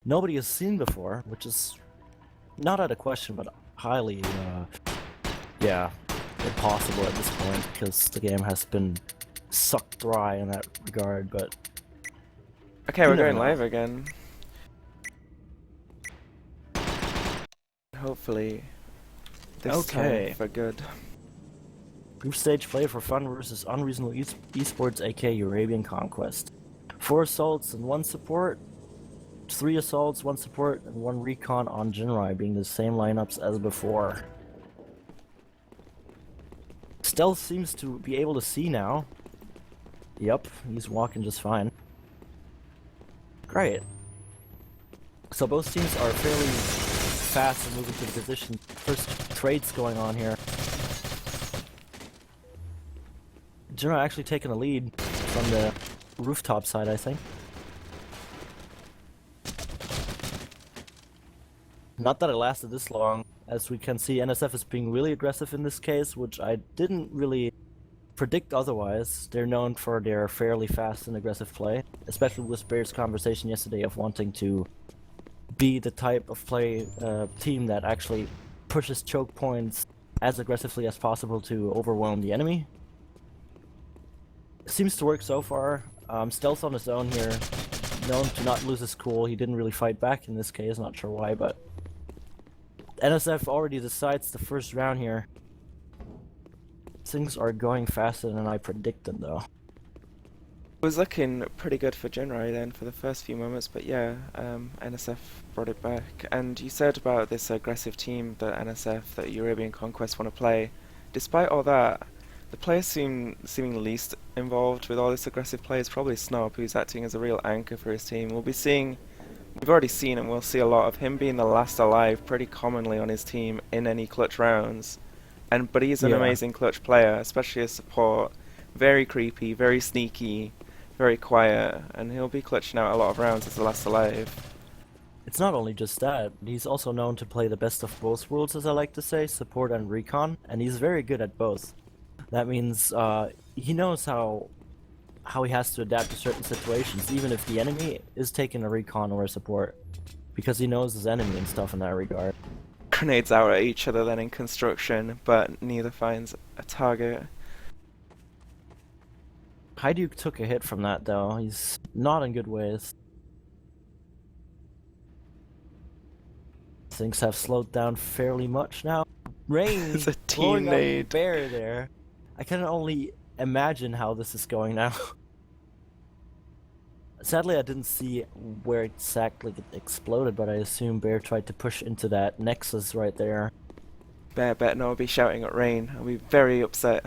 nobody has seen before, which is not out of question, but highly, yeah, impossible at this point, because the game has been sucked dry in that regard, but... Okay, we're going live again. Hopefully, this time for good. Group stage Bley4Fun versus Unreasonable Esports, aka Arabian Conquest. 4 assaults and 1 support, 3 assaults, 1 support, and 1 recon on Jinrai, being the same lineups as before. Stealth seems to be able to see now. Yup, he's walking just fine. Great. So both teams are fairly fast and moving to the position. First trades going on here. Jinrai actually taking a lead from the rooftop side, I think. Not that it lasted this long. As we can see, NSF is being really aggressive in this case, which I didn't really predict otherwise. They're known for their fairly fast and aggressive play, especially with Bear's conversation yesterday of wanting to be the type of team that actually pushes choke points as aggressively as possible to overwhelm the enemy. Seems to work so far. Stealth on his own here, known to not lose his cool. He didn't really fight back in this case, not sure why, but NSF already decides the first round here. Things are going faster than I predicted, though. It was looking pretty good for Jinrai then for the first few moments, but yeah, NSF brought it back. And you said about this aggressive team that NSF, that Arabian Conquest want to play. Despite all that, the player seeming least involved with all this aggressive play is probably Snob, who's acting as a real anchor for his team. We've already seen and we'll see a lot of him being the last alive pretty commonly on his team in any clutch rounds. But he's an amazing clutch player, especially as support. Very creepy, very sneaky, very quiet, and he'll be clutching out a lot of rounds as the last alive. It's not only just that, he's also known to play the best of both worlds, as I like to say, support and recon, and he's very good at both. That means he knows how he has to adapt to certain situations, even if the enemy is taking a recon or a support, because he knows his enemy and stuff in that regard. Grenades out at each other then in construction, but neither finds a target. Haidu took a hit from that though. He's not in good ways. Things have slowed down fairly much now. Rain It's a blowing teammate. up Bear there. I can only imagine how this is going now. Sadly, I didn't see where exactly it exploded, but I assume Bear tried to push into that nexus right there. Bear better not be shouting at Rain. I'll be very upset.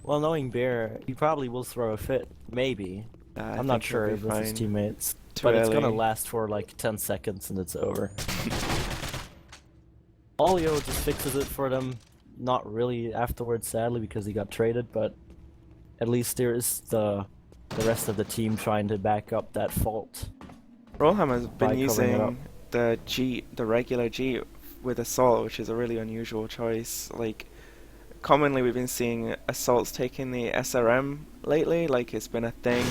Well, knowing Bear, he probably will throw a fit. Maybe. I'm not sure if it's his teammates. But it's gonna last for like 10 seconds and it's over. Olio just fixes it for them. Not really afterwards, sadly, because he got traded, but at least there is the rest of the team trying to back up that fault. Rollhammer's been using the regular G with Assault, which is a really unusual choice. Like, commonly we've been seeing Assaults taking the SRM lately, like it's been a thing.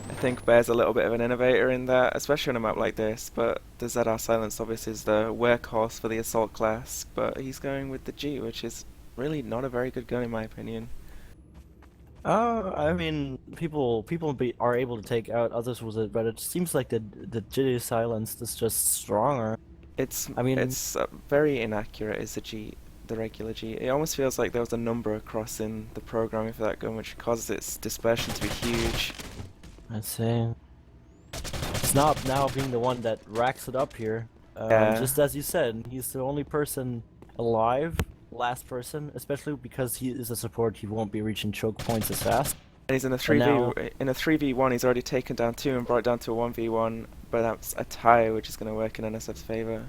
I think Bear's a little bit of an innovator in that, especially on a map like this, but the ZR Silence obviously is the workhorse for the Assault class, but he's going with the G, which is really not a very good gun in my opinion. I mean, people are able to take out others with it, but it seems like the G Silence is just stronger. It's very inaccurate, is the regular G. It almost feels like there was a number across in the programming for that gun, which causes its dispersion to be huge. I'd say Snob now being the one that racks it up here. Just as you said, he's the only person alive, last person, especially because he is a support. He won't be reaching choke points as fast. And he's in a 3v1. He's already taken down 2 and brought it down to a 1v1, but that's a tie, which is going to work in NSF's favor.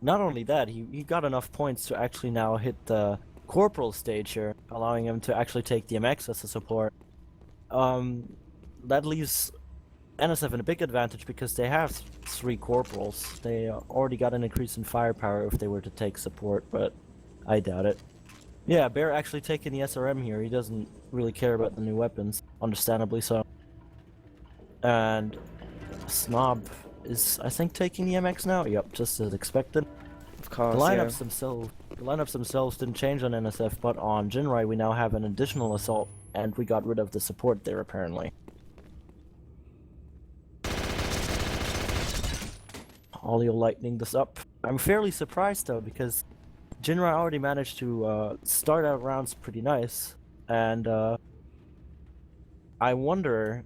Not only that, he got enough points to actually now hit the corporal stage here, allowing him to actually take the MX as a support. That leaves NSF in a big advantage because they have 3 corporals. They already got an increase in firepower if they were to take support, but I doubt it. Yeah, Bear actually taking the SRM here. He doesn't really care about the new weapons, understandably so. And Snob is, I think, taking the MX now. Yep, just as expected. Of The course, lineups themselves didn't change on NSF, but on Jinrai we now have an additional assault, and we got rid of the support there apparently. Olio lightening this up. I'm fairly surprised though, because Jinrai already managed to start out rounds pretty nice, and I wonder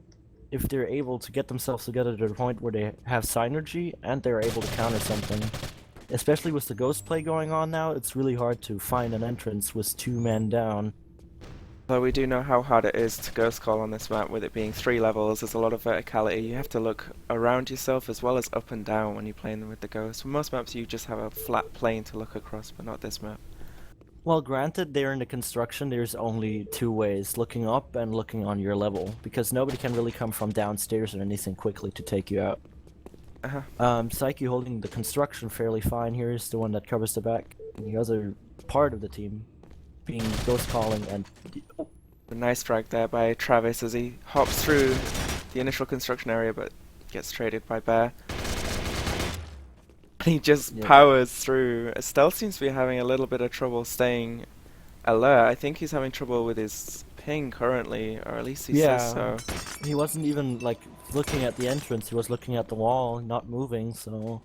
if they're able to get themselves together to the point where they have synergy and they're able to counter something. Especially with the ghost play going on now, it's really hard to find an entrance with 2 men down. Though we do know how hard it is to ghost call on this map, with it being 3 levels, there's a lot of verticality. You have to look around yourself as well as up and down when you're playing them with the ghost. For most maps you just have a flat plane to look across, but not this map. Well, granted, they're in the construction, there's only 2 ways, looking up and looking on your level, because nobody can really come from downstairs or anything quickly to take you out. Psyche holding the construction fairly fine here is the one that covers the back. And the other part of the team being ghost calling and... A nice drag there by Travis as he hops through the initial construction area but gets traded by Bear. He just powers through. Stealth seems to be having a little bit of trouble staying alert. I think he's having trouble with his ping currently, or at least he says so. He wasn't even like looking at the entrance, he was looking at the wall, not moving, so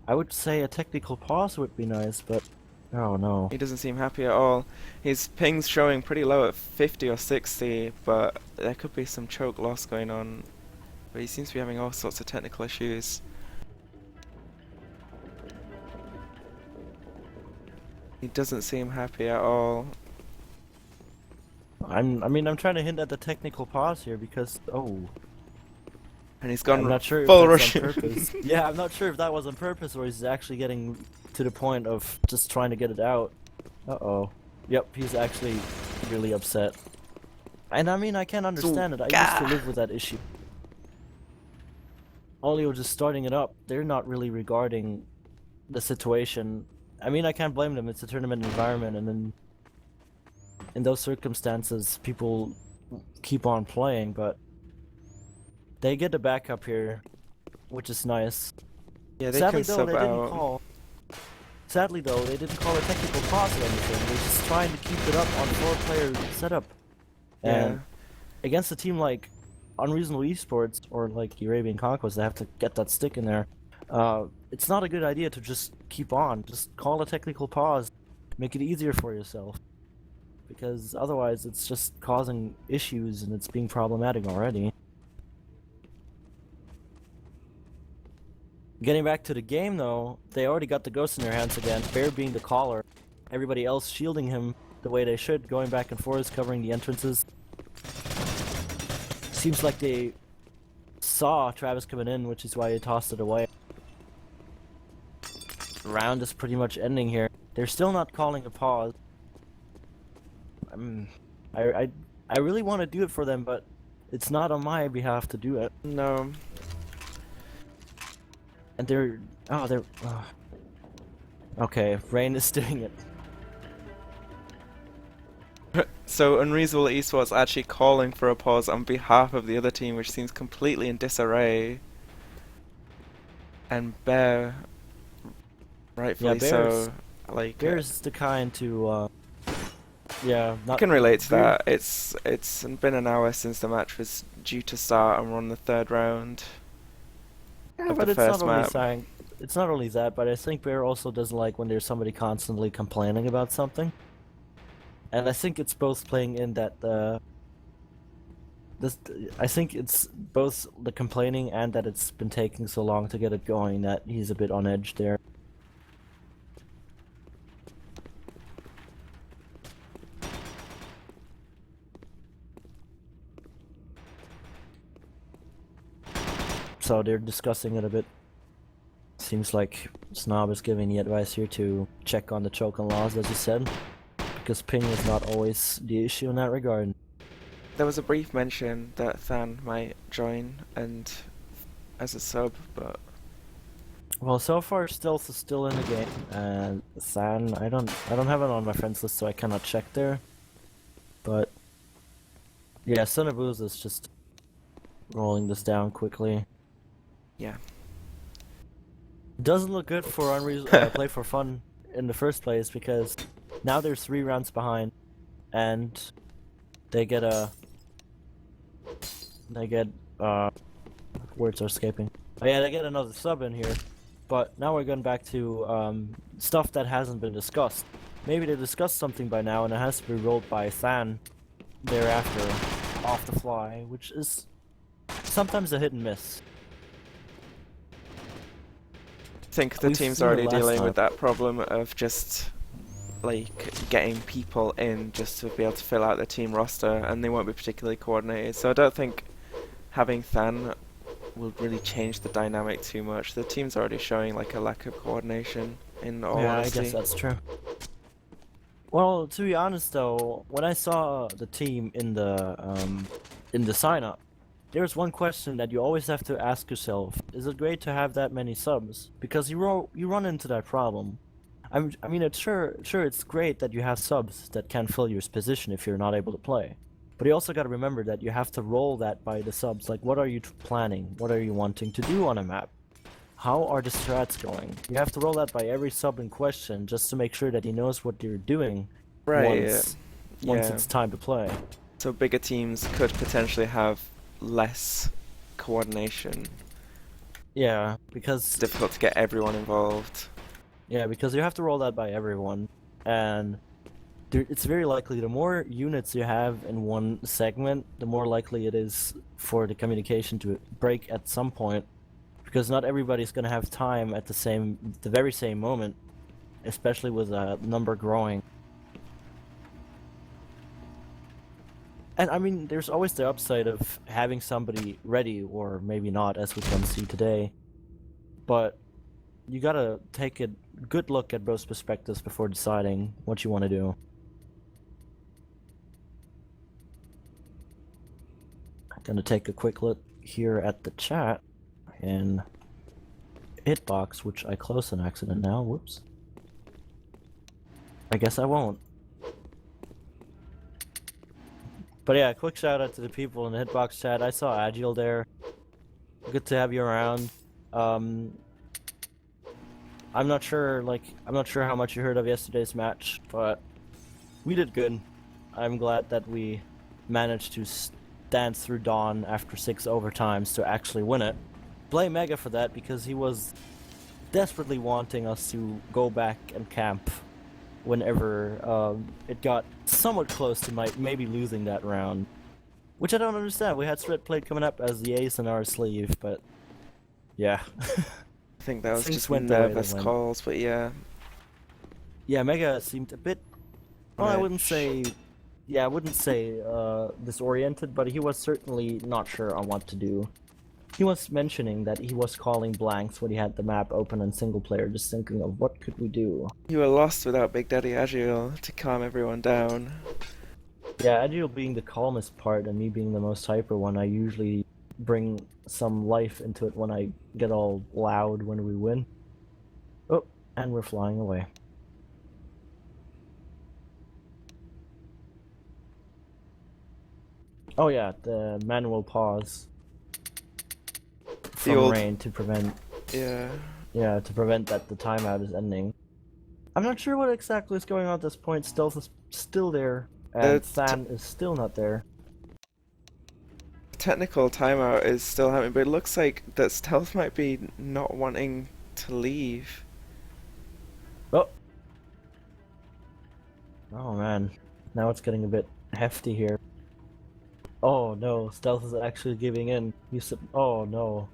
I would say a technical pause would be nice, but oh no. He doesn't seem happy at all. His ping's showing pretty low at 50 or 60, but there could be some choke loss going on. But he seems to be having all sorts of technical issues. He doesn't seem happy at all. I mean, I'm trying to hint at the technical pause here because, oh. And he's gone I'm not sure full if that's on Russian. purpose. Yeah, I'm not sure if that was on purpose or he's actually getting to the point of just trying to get it out. Uh-oh. Yep, he's actually really upset. And I mean, I can understand it. I used to live with that issue. Olio just starting it up, they're not really regarding the situation. I mean, I can't blame them. It's a tournament environment, and then in those circumstances, people keep on playing, but they get the backup here, which is nice. Yeah, they Sadly, can though, sub they didn't out. call. Sadly, though, they didn't call a technical pause or anything. They're just trying to keep it up on 4-player setup. And Yeah. against a team like Unreasonable Esports or like Arabian Conquest, they have to get that stick in there. It's not a good idea to just keep on. Just call a technical pause. Make it easier for yourself. Because otherwise it's just causing issues and it's being problematic already. Getting back to the game though, they already got the ghost in their hands again. Bear being the caller. Everybody else shielding him the way they should, going back and forth, covering the entrances. Seems like they saw Travis coming in, which is why they tossed it away. Round is pretty much ending here. They're still not calling a pause. I really want to do it for them, but it's not on my behalf to do it. No. And they're okay, Rain is doing it. So Unreasonable Esports actually calling for a pause on behalf of the other team, which seems completely in disarray. And Bear, rightfully so, like Bear's the kind to yeah, not I can relate to that. It's been an hour since the match was due to start, and we're on the 3rd round. Yeah, but it's not only that, but I think Bear also doesn't like when there's somebody constantly complaining about something. And I think it's both playing in that I think it's both the complaining and that it's been taking so long to get it going that he's a bit on edge there. So they're discussing it a bit. Seems like Snob is giving the advice here to check on the choke and laws, as you said, because ping is not always the issue in that regard. There was a brief mention that Than might join and as a sub, but well, so far Stealth is still in the game, and Than, I don't have it on my friends list, so I cannot check there. But yeah, Sonabuz is just rolling this down quickly. Yeah. It doesn't look good for Bley4Fun in the first place because now they're 3 rounds behind, and they get words are escaping. Oh yeah, they get another sub in here, but now we're going back to stuff that hasn't been discussed. Maybe they discussed something by now and it has to be rolled by Than thereafter off the fly, which is sometimes a hit and miss. I think the We've team's seen it already last dealing time. with that problem of just like getting people in just to be able to fill out their team roster, and they won't be particularly coordinated. So I don't think having Than will really change the dynamic too much. The team's already showing like a lack of coordination, in all Yeah, honesty. I guess that's true. Well, to be honest though, when I saw the team in the sign up, there's one question that you always have to ask yourself: is it great to have that many subs? Because you run into that problem. I mean, it's sure it's great that you have subs that can fill your position if you're not able to play. But you also got to remember that you have to roll that by the subs. Like, what are you planning? What are you wanting to do on a map? How are the strats going? You have to roll that by every sub in question just to make sure that he knows what you're doing Right. once Yeah. it's time to play. So bigger teams could potentially have less coordination. Yeah, It's because difficult to get everyone involved. you have to roll that by everyone, and it's very likely the more units you have in one segment, the more likely it is for the communication to break at some point, because not everybody's gonna have time at the very same moment, especially with a number growing. And I mean, there's always the upside of having somebody ready, or maybe not, as we can see today. But you gotta take a good look at both perspectives before deciding what you want to do. I'm gonna take a quick look here at the chat in Hitbox, which I closed on accident now. Whoops. I guess I won't. But yeah, quick shout out to the people in the Hitbox chat. I saw Agile there. Good to have you around. I'm not sure how much you heard of yesterday's match, but we did good. I'm glad that we managed to dance through dawn after 6 overtimes to actually win it. Blame Mega for that, because he was desperately wanting us to go back and camp whenever it got somewhat close to maybe losing that round. Which I don't understand. We had Threat Plate coming up as the ace in our sleeve, but yeah. I think that was Things just went the way they nervous went. calls, but yeah. Yeah, Mega seemed a bit... Well, I wouldn't Rich. say... Yeah, I wouldn't say disoriented, but he was certainly not sure on what to do. He was mentioning that he was calling blanks when he had the map open in single player, just thinking of what could we do. You were lost without Big Daddy Agile to calm everyone down. Yeah, Agile being the calmest part and me being the most hyper one, I usually bring some life into it when I get all loud when we win. Oh, and we're flying away. Oh yeah, the manual pause from old- rain to prevent Yeah. to prevent that the timeout is ending. I'm not sure what exactly is going on at this point. Stealth is still there, and Than is still not there. Technical timeout is still happening, but it looks like that Stealth might be not wanting to leave. Oh! Oh man, now it's getting a bit hefty here. Oh no, Stealth is actually giving in. Oh no.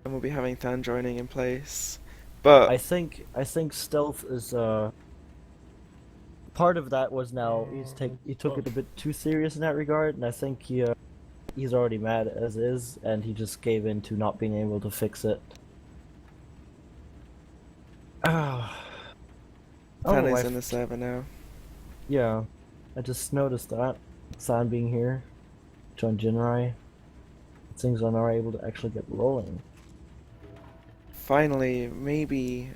And we'll be having Than joining in place. But I think Stealth is part of that was now he took it a bit too serious in that regard, and I think he's already mad as is, and he just gave in to not being able to fix it. Ah. Than is in the server now. Yeah, I just noticed that. San being here, John Jinrai. Things are now able to actually get rolling. Finally, maybe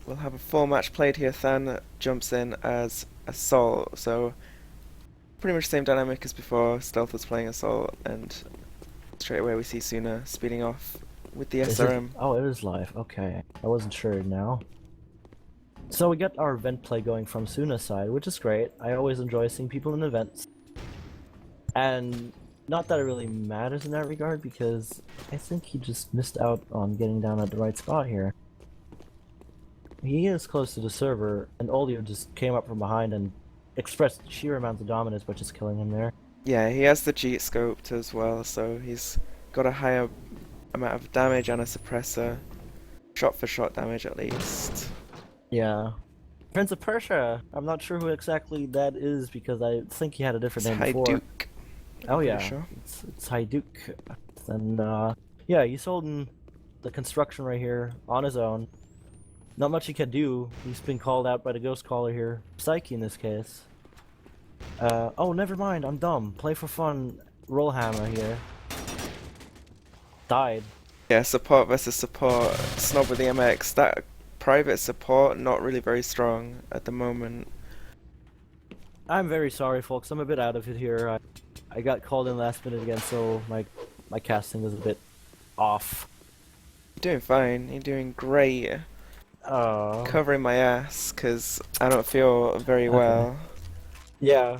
we'll have a full match played here. Than jumps in as Assault, so pretty much the same dynamic as before. Stealth was playing Assault, and straight away we see Suna speeding off with the Is it? SRM. Oh, it is live. Okay, I wasn't sure now. So we got our event play going from Suna's side, which is great. I always enjoy seeing people in events. And not that it really matters in that regard, because I think he just missed out on getting down at the right spot here. He is close to the server, and Olio just came up from behind and expressed sheer amounts of dominance by just killing him there. Yeah, he has the cheat scoped as well, so he's got a higher amount of damage and a suppressor. Shot for shot damage at least. Yeah. Prince of Persia! I'm not sure who exactly that is, because I think he had a different It's name before. Hajduk. Oh yeah, Sure. it's Hajduk. And yeah, he's holding the construction right here on his own. Not much he can do. He's been called out by the ghost caller here. Psyche in this case. Oh, never mind, I'm dumb. Bley4Fun Rollhammer here. Died. Yeah, support versus support. Snob with the MX. That private support, not really very strong at the moment. I'm very sorry, folks. I'm a bit out of it here. I got called in last minute again, so my casting was a bit off. You're doing fine. You're doing great. Covering my ass, because I don't feel very well. Yeah.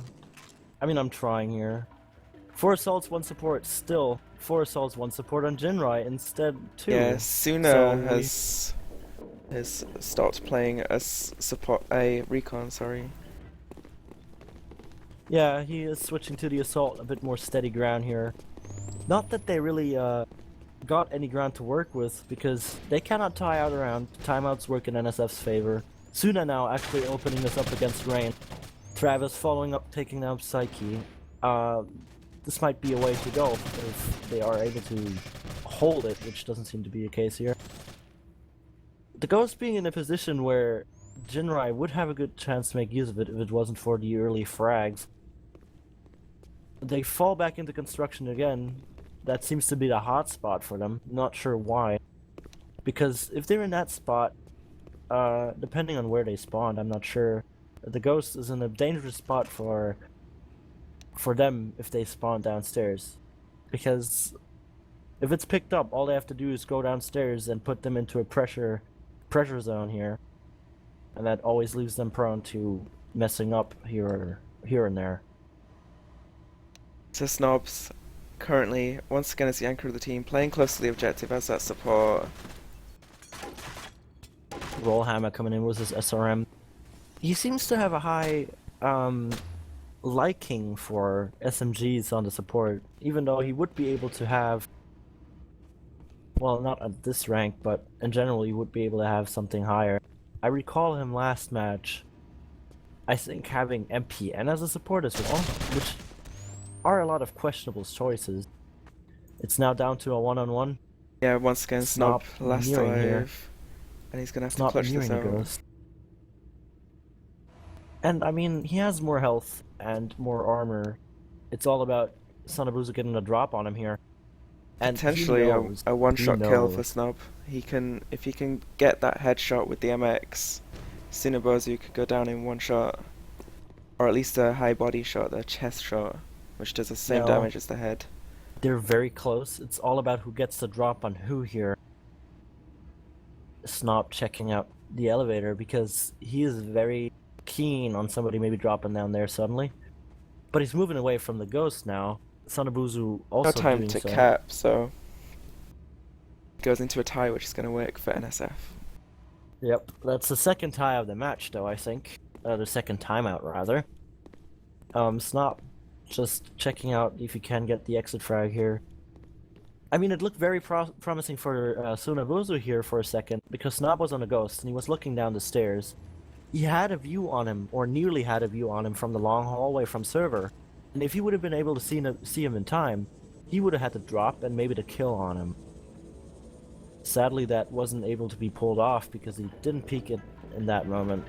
I mean, I'm trying here. 4 assaults, 1 support. Still, 4 assaults, 1 support on Jinrai instead 2. Yeah, Suna has stopped playing as support, a recon, sorry. Yeah, he is switching to the assault, a bit more steady ground here. Not that they really got any ground to work with, because they cannot tie out around. Timeouts work in NSF's favor. Suna now actually opening this up against Rain. Travis following up, taking down Psyche. This might be a way to go if they are able to hold it, which doesn't seem to be the case here. The Ghost being in a position where Jinrai would have a good chance to make use of it if it wasn't for the early frags. They fall back into construction again. That seems to be the hot spot for them. Not sure why. Because if they're in that spot, depending on where they spawned, I'm not sure. The Ghost is in a dangerous spot for them if they spawn downstairs. Because if it's picked up, all they have to do is go downstairs and put them into a pressure zone here. And that always leaves them prone to messing up here and there. So Snobs, currently, once again as the anchor of the team, playing close to the objective as that support. Rollhammer coming in with his SRM. He seems to have a high liking for SMGs on the support, even though he would be able to have, well, not at this rank, but in general he would be able to have something higher. I recall him last match, I think, having MPN as a support as well, which are a lot of questionable choices. It's now down to a one-on-one. Yeah, once again, Snob last alive, here. And he's gonna have to clutch this out. Ghost. And I mean, he has more health and more armor. It's all about Sonabuzu getting a drop on him here. And potentially a one-shot kill for Snob. He can, if he can get that headshot with the MX, Sunabuzu could go down in one shot, or at least a high body shot, a chest shot, which does the same damage as the head. They're very close. It's all about who gets the drop on who here. Snob checking out the elevator because he is very keen on somebody maybe dropping down there suddenly. But he's moving away from the Ghost now. Sonabuzu also no time doing to so. cap, so goes into a tie, which is going to work for NSF. Yep, that's the second tie of the match, though, I think. The second timeout, rather. Snob just checking out if he can get the exit frag here. I mean, it looked very promising for Sunabuzu here for a second, because Snob was on a Ghost, and he was looking down the stairs. He had a view on him, or nearly had a view on him from the long hallway from server. And if he would have been able to see him in time, he would have had to drop and maybe the kill on him. Sadly, that wasn't able to be pulled off because he didn't peek it in that moment.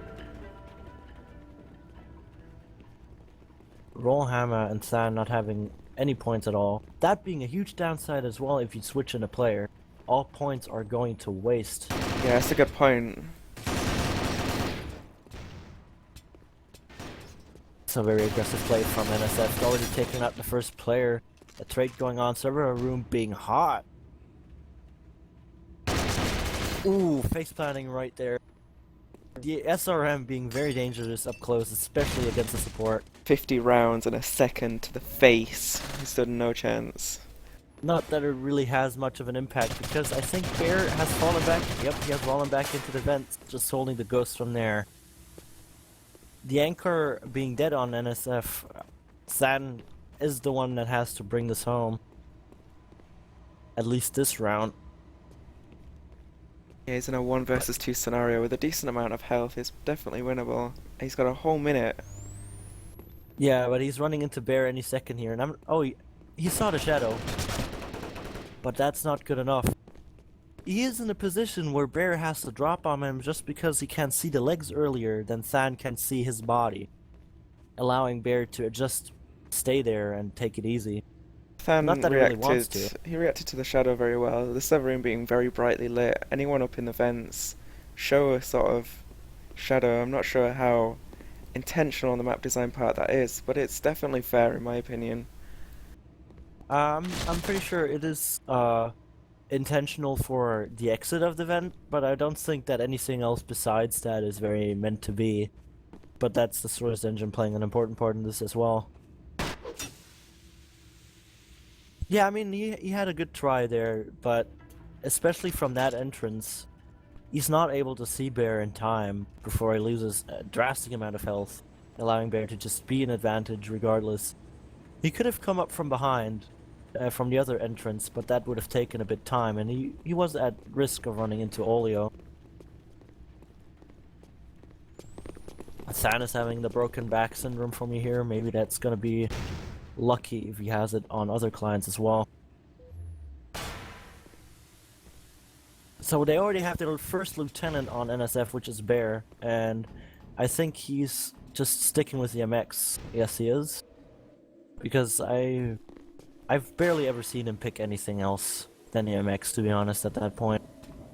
Rollhammer and San not having any points at all. That being a huge downside as well if you switch in a player. All points are going to waste. Yeah, that's a good point. It's a very aggressive play from NSF, already taking out the first player. A trade going on, server room being hot. Ooh, face planting right there. The SRM being very dangerous up close, especially against the support. 50 rounds and a second to the face. He stood no chance. Not that it really has much of an impact, because I think Bear has fallen back. Yep, he has fallen back into the vents, just holding the ghost from there. The anchor being dead on NSF, San is the one that has to bring this home. At least this round. Yeah, he's in a 1 versus 2 scenario with a decent amount of health. It's definitely winnable. He's got a whole minute. Yeah, but he's running into Bear any second here, and he saw the shadow. But that's not good enough. He is in a position where Bear has to drop on him just because he can see the legs earlier than San can see his body, allowing Bear to just stay there and take it easy. Than Not that he really wants to. He reacted to the shadow very well. The server room being very brightly lit. Anyone up in the vents show a sort of shadow. I'm not sure how intentional on the map design part that is, but it's definitely fair in my opinion. I'm pretty sure it is intentional for the exit of the vent, but I don't think that anything else besides that is very meant to be. But that's the source engine playing an important part in this as well. Yeah, I mean, he had a good try there, but especially from that entrance, he's not able to see Bear in time before he loses a drastic amount of health, allowing Bear to just be an advantage regardless. He could have come up from behind, from the other entrance, but that would have taken a bit time, and he was at risk of running into Olio. San is having the broken back syndrome for me here. Maybe that's gonna be lucky if he has it on other clients as well. So they already have their first lieutenant on NSF, which is Bear, and I think he's just sticking with the MX. Yes, he is. Because I've barely ever seen him pick anything else than the MX, to be honest, at that point.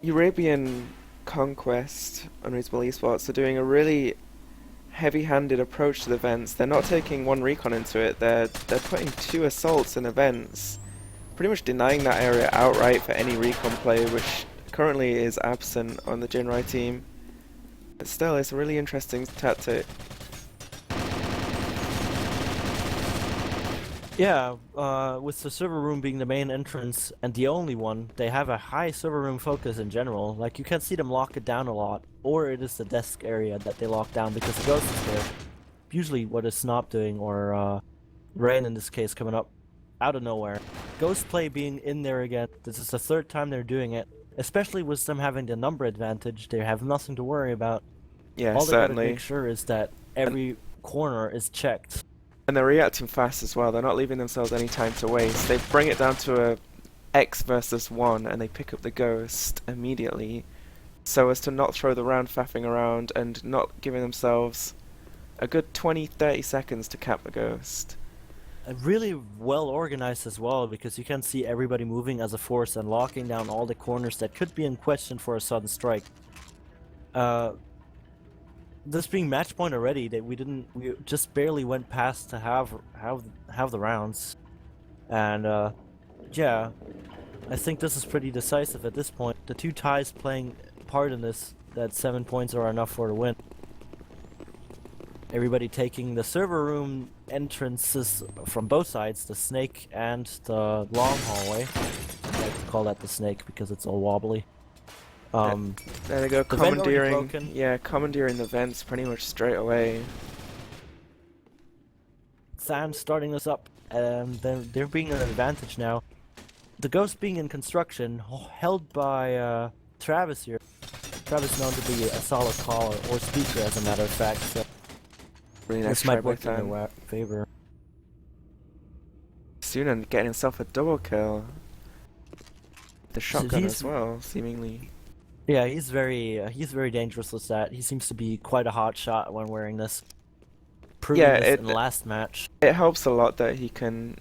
European Conquest, Unreasonable Esports, are doing a really heavy-handed approach to the vents. They're not taking one recon into it, they're putting 2 assaults in the vents, pretty much denying that area outright for any recon play, which currently is absent on the Jinrai team. But still, it's a really interesting tactic. Yeah, with the server room being the main entrance and the only one, they have a high server room focus in general. Like, you can see them lock it down a lot, or it is the desk area that they lock down because the ghost is there. Usually what is Snob doing, or Rain in this case, coming up out of nowhere. Ghost play being in there again. This is the 3rd time they're doing it. Especially with them having the number advantage, they have nothing to worry about. Yeah, All they gotta certainly. make sure is that every corner is checked. And they're reacting fast as well. They're not leaving themselves any time to waste. They bring it down to a X versus 1 and they pick up the ghost immediately so as to not throw the round faffing around and not giving themselves a good 20-30 seconds to cap the ghost. Really well organized as well, because you can see everybody moving as a force and locking down all the corners that could be in question for a sudden strike. This being match point already, that we just barely went past to have the rounds, and yeah, I think this is pretty decisive at this point. The 2 ties playing part in this, that 7 points are enough for the win. Everybody taking the server room entrances from both sides, the snake and the long hallway. I like to call that the snake because it's all wobbly. There they go, The vent already commandeering. broken. Yeah, commandeering the vents pretty much straight away. San starting this up, and they're being an advantage now. The ghost being in construction, held by Travis here. Travis known to be a solid caller, or speaker as a matter of fact, so Really nice this try might by work in Than. their favor. Sunan getting himself a double kill. The shotgun he's- as well, seemingly. Yeah, he's very dangerous with that. He seems to be quite a hot shot when wearing this. Proving Yeah, this in the last match. It helps a lot that he can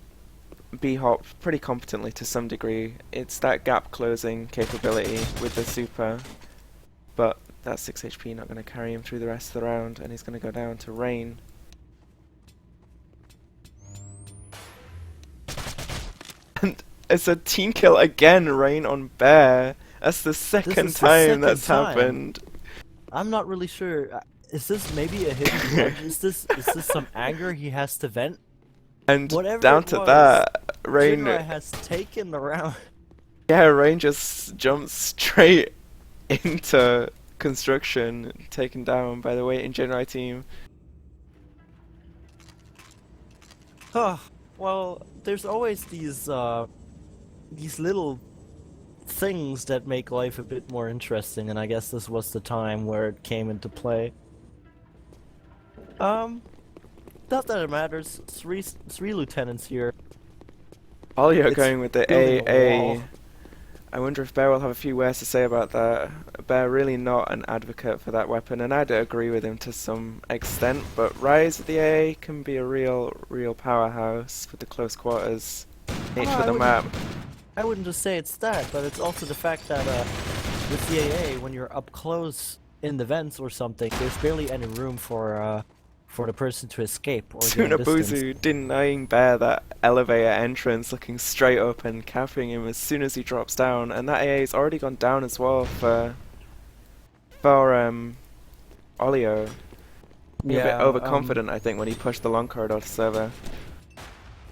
B-hop pretty competently to some degree. It's that gap closing capability with the super, but that 6 HP not going to carry him through the rest of the round, and he's going to go down to Rain. And it's a team kill again, Rain on Bear, That's the This second is the time second that's time. happened. I'm not really sure. Is this maybe a hidden grudge? Is this some anger he has to vent? And Whatever down it to was, that, Rain, Jinrai has taken the round. yeah, Rain just jumped straight into construction, taken down by the waiting Jinrai team. Oh, well, there's always these little things that make life a bit more interesting, and I guess this was the time where it came into play. Not that it matters. Three lieutenants here. All you're It's going with the building a AA. wall. I wonder if Bear will have a few words to say about that. Bear really not an advocate for that weapon, and I'd agree with him to some extent, but Rise with the AA can be a real powerhouse with the close quarters nature of the map. I wouldn't just say it's that, but it's also the fact that with the AA, when you're up close in the vents or something, there's barely any room for the person to escape or gain distance. Tsunabuzu denying Bear that elevator entrance, looking straight up and capping him as soon as he drops down, and that AA's already gone down as well for Olio. Being a bit overconfident, I think, when he pushed the long corridor to server.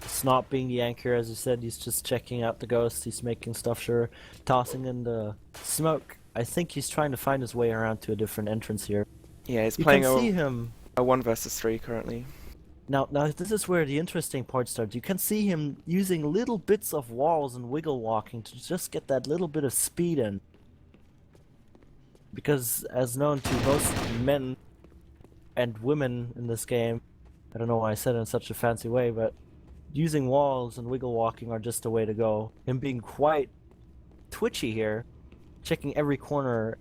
Snot being the anchor, as you said, he's just checking out the ghost, he's making stuff sure, tossing in the smoke. I think he's trying to find his way around to a different entrance here. Yeah, he's You playing can see him. a 1 versus 3 currently. Now this is where the interesting part starts. You can see him using little bits of walls and wiggle walking to just get that little bit of speed in. Because as known to most men and women in this game, I don't know why I said it in such a fancy way, but using walls and wiggle walking are just the way to go. Him being quite twitchy here, checking every corner.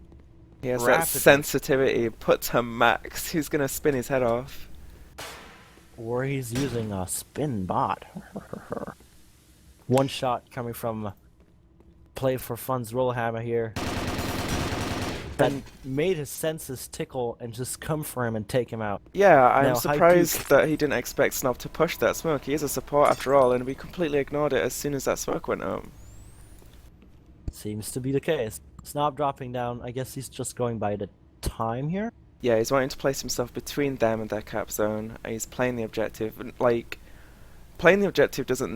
He has rapidly. that sensitivity put to max. He's gonna spin his head off. Or he's using a spin bot. One shot coming from Bley4Fun's Rollhammer here. That made his senses tickle and just come for him and take him out. Yeah, I'm Now, surprised that he didn't expect Snob to push that smoke. He is a support after all, and we completely ignored it as soon as that smoke went up. Seems to be the case. Snob dropping down. I guess he's just going by the time here. Yeah, he's wanting to place himself between them and their cap zone. And he's playing the objective. And, like, playing the objective doesn't